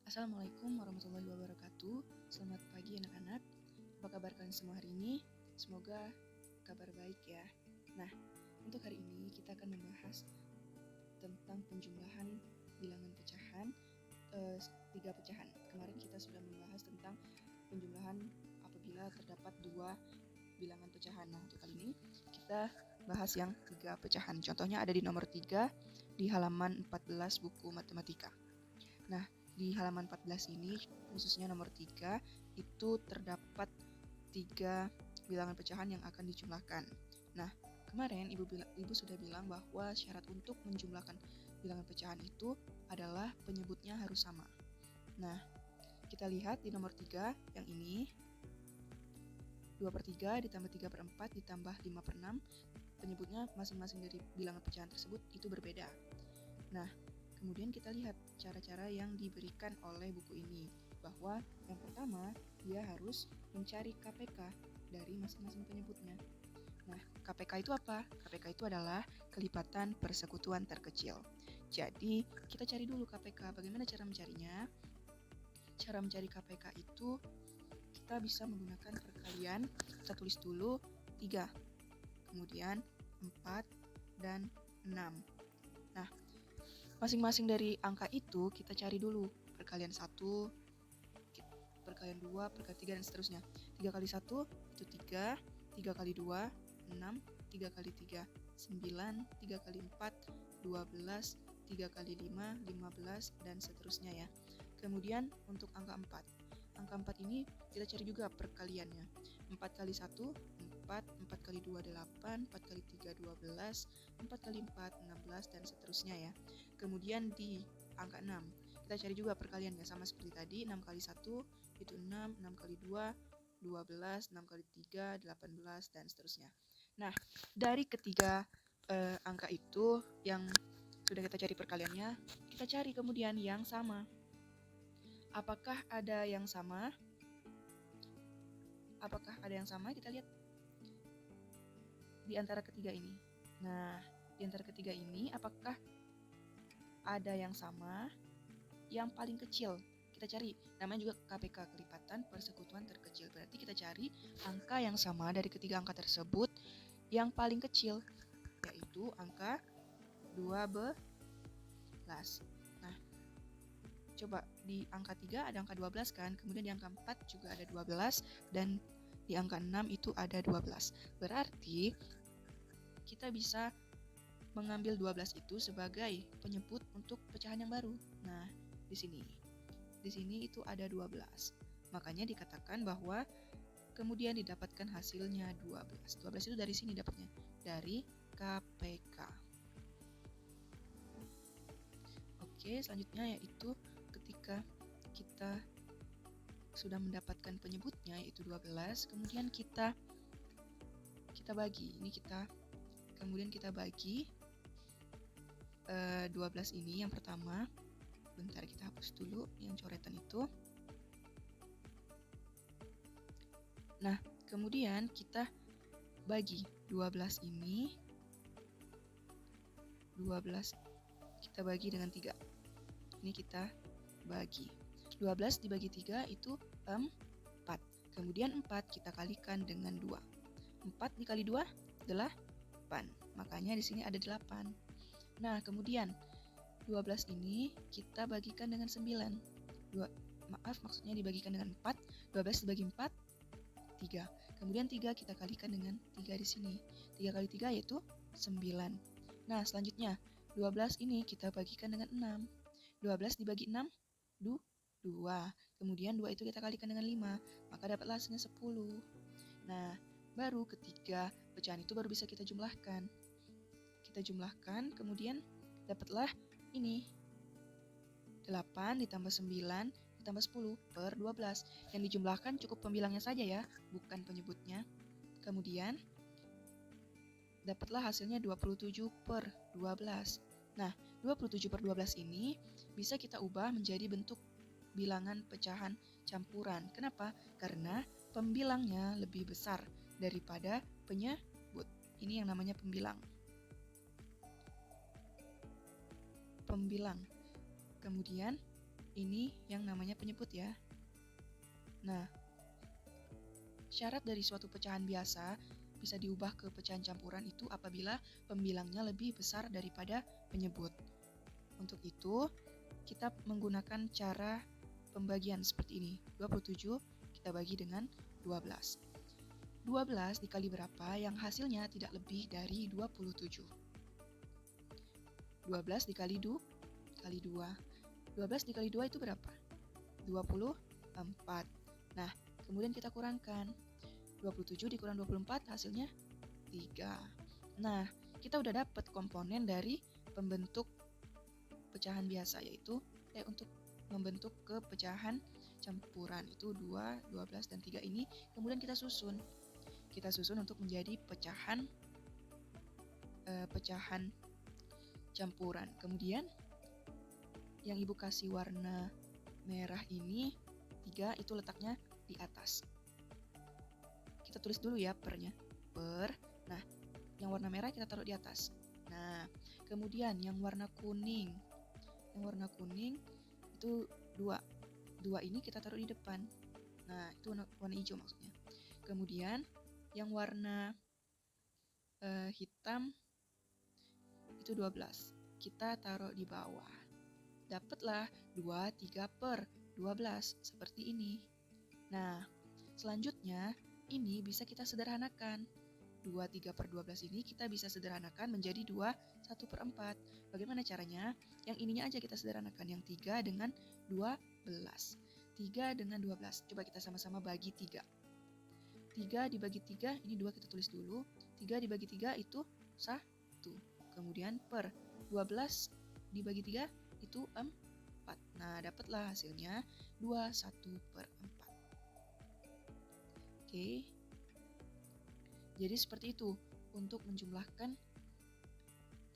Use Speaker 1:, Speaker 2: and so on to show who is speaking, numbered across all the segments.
Speaker 1: Assalamualaikum warahmatullahi wabarakatuh. Selamat pagi anak-anak. Apa kabar kalian semua hari ini? Semoga kabar baik ya. Nah, untuk hari ini kita akan membahas tentang penjumlahan bilangan pecahan, 3 pecahan. Kemarin kita sudah membahas tentang penjumlahan apabila terdapat 2 bilangan pecahan. Nah, untuk kali ini kita bahas yang 3 pecahan. Contohnya ada di nomor 3 di halaman 14 buku matematika. Nah, di halaman 14 ini, khususnya nomor 3, itu terdapat 3 bilangan pecahan yang akan dijumlahkan. Nah, kemarin Ibu sudah bilang bahwa syarat untuk menjumlahkan bilangan pecahan itu adalah penyebutnya harus sama. Nah, kita lihat di nomor 3 yang ini, 2/3 ditambah 3/4 ditambah 5/6, penyebutnya masing-masing dari bilangan pecahan tersebut itu berbeda. Nah, kemudian kita lihat cara-cara yang diberikan oleh buku ini, bahwa yang pertama dia harus mencari KPK dari masing-masing penyebutnya. Nah, KPK itu apa? KPK itu adalah kelipatan persekutuan terkecil. Jadi, kita cari dulu KPK. Bagaimana cara mencarinya? Cara mencari KPK itu kita bisa menggunakan perkalian. Kita tulis dulu 3, kemudian 4 dan 6. Nah, masing-masing dari angka itu kita cari dulu perkalian 1, perkalian 2, perkalian 3, dan seterusnya. 3 kali 1 itu 3, 3 kali 2, 6, 3 kali 3, 9, 3 kali 4, 12, 3 kali 5, 15, dan seterusnya ya. Kemudian untuk angka 4. Angka 4 ini kita cari juga perkaliannya. 4 kali 1, 4, 4 kali 2, 8, 4 kali 3, 12, 4 kali 4, 16, dan seterusnya ya. Kemudian di angka 6, kita cari juga perkaliannya sama seperti tadi. 6 kali 1 itu 6, 6 kali 2, 12, 6 kali 3, 18, dan seterusnya. Nah, dari ketiga angka itu yang sudah kita cari perkaliannya, kita cari kemudian yang sama. Apakah ada yang sama? Apakah ada yang sama? Kita lihat di antara ketiga ini. Nah, di antara ketiga ini apakah ada yang sama? Yang paling kecil kita cari, namanya juga KPK, kelipatan persekutuan terkecil. Berarti kita cari angka yang sama dari ketiga angka tersebut yang paling kecil, yaitu angka 12. Nah, coba di angka 3 ada angka 12 kan, kemudian di angka 4 juga ada 12, dan di angka 6 itu ada 12. Berarti kita bisa mengambil 12 itu sebagai penyebut untuk pecahan yang baru. Nah, di sini itu ada 12. Makanya dikatakan bahwa kemudian didapatkan hasilnya 12. 12 itu dari sini dapatnya, dari KPK. Oke, selanjutnya yaitu ketika kita sudah mendapatkan penyebutnya yaitu 12, kemudian kita bagi. Kemudian kita bagi 12 ini. Yang pertama, bentar kita hapus dulu yang coretan itu. Nah, kemudian kita bagi 12 ini. 12 kita bagi dengan 3. Ini kita bagi. 12 dibagi 3 itu 4. Kemudian 4 kita kalikan dengan 2. 4 dikali 2 adalah 8. Makanya di sini ada 8. Nah, kemudian 12 ini kita bagikan dengan 9. Maksudnya dibagikan dengan 4. 12 dibagi 4, 3. Kemudian 3 kita kalikan dengan 3 di sini. 3 kali 3 yaitu 9. Nah, selanjutnya 12 ini kita bagikan dengan 6. 12 dibagi 6, 2. Kemudian 2 itu kita kalikan dengan 5, maka dapatlah hasilnya 10. Nah, baru ketiga pecahan itu baru bisa kita jumlahkan. Kita jumlahkan, kemudian dapatlah ini. 8 ditambah 9 ditambah 10 per 12. Yang dijumlahkan cukup pembilangnya saja ya, bukan penyebutnya. Kemudian dapatlah hasilnya 27 per 12. Nah, 27 per 12 ini bisa kita ubah menjadi bentuk bilangan pecahan campuran. Kenapa? Karena pembilangnya lebih besar daripada penyebut. Ini yang namanya pembilang. Kemudian Ini yang namanya penyebut ya. Nah, syarat dari suatu pecahan biasa bisa diubah ke pecahan campuran itu apabila pembilangnya lebih besar daripada penyebut. Untuk itu, kita menggunakan cara pembagian seperti ini. 27 kita bagi dengan 12. 12 dikali berapa yang hasilnya tidak lebih dari 27. 12 dikali 2 kali 2. 12 dikali 2 itu berapa? 24. Nah, kemudian kita kurangkan. 27 dikurang 24 hasilnya 3. Nah, kita udah dapat komponen dari pembentuk pecahan biasa, yaitu untuk membentuk ke pecahan campuran itu 2, 12, dan 3 ini. Kemudian kita susun. Kita susun untuk menjadi pecahan campuran. Kemudian yang Ibu kasih warna merah ini 3 itu letaknya di atas. Kita tulis dulu ya pernya. Per. Nah, yang warna merah kita taruh di atas. Nah, kemudian yang warna kuning. Yang warna kuning itu 2. 2 ini kita taruh di depan. Nah, itu warna hijau maksudnya. Kemudian yang warna hitam itu 12. Kita taruh di bawah. Dapatlah 2, 3 per 12 seperti ini. Nah, selanjutnya ini bisa kita sederhanakan. 2, 3 per 12 ini kita bisa sederhanakan menjadi 2, 1 per 4. Bagaimana caranya? Yang ininya aja kita sederhanakan. Yang 3 dengan 12. 3 dengan 12. Coba kita sama-sama bagi 3. 3 dibagi 3, ini 2 kita tulis dulu. 3 dibagi 3 itu 1. Kemudian per 12 dibagi 3 itu 4. Nah, dapatlah hasilnya 2, 1 per 4. Oke. Jadi seperti itu. Untuk menjumlahkan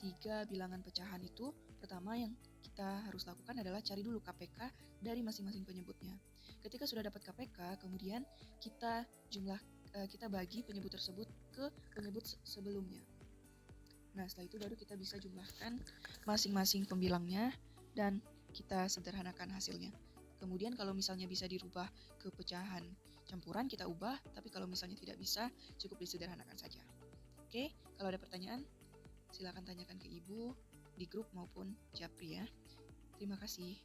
Speaker 1: 3 bilangan pecahan itu, pertama yang kita harus lakukan adalah cari dulu KPK dari masing-masing penyebutnya. Ketika sudah dapat KPK, kemudian kita bagi penyebut tersebut ke penyebut sebelumnya. Nah, setelah itu baru kita bisa jumlahkan masing-masing pembilangnya dan kita sederhanakan hasilnya. Kemudian kalau misalnya bisa dirubah ke pecahan campuran, kita ubah, tapi kalau misalnya tidak bisa, cukup disederhanakan saja. Oke, kalau ada pertanyaan, silakan tanyakan ke Ibu di grup maupun Japri ya. Terima kasih.